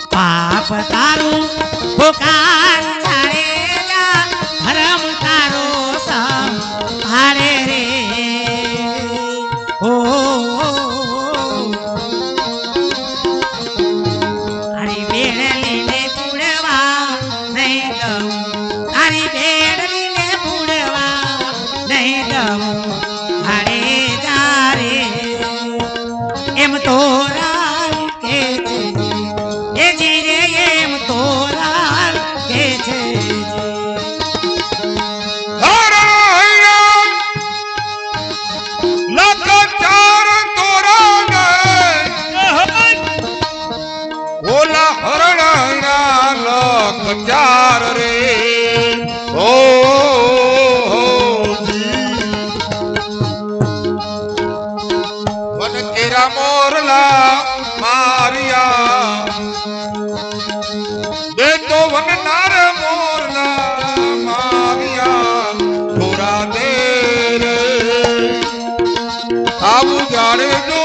પાપ તારું પુકાર ચારે જા ધર્મ તારો સંભાળે રે ઓ તારી બેડલીને પૂડવા નહીં દઉં તારી બેડલીને પૂડવા નહીં દઉં હારે જારે એમ તો રાલ કે છે એ જીરે એમ તો રાલ કે છે ચાર રે ઓ વન કેરા મોરલા મારિયા દે તો વન નાર મોરલા મારિયા થોડા દે રે આવું જાણે જો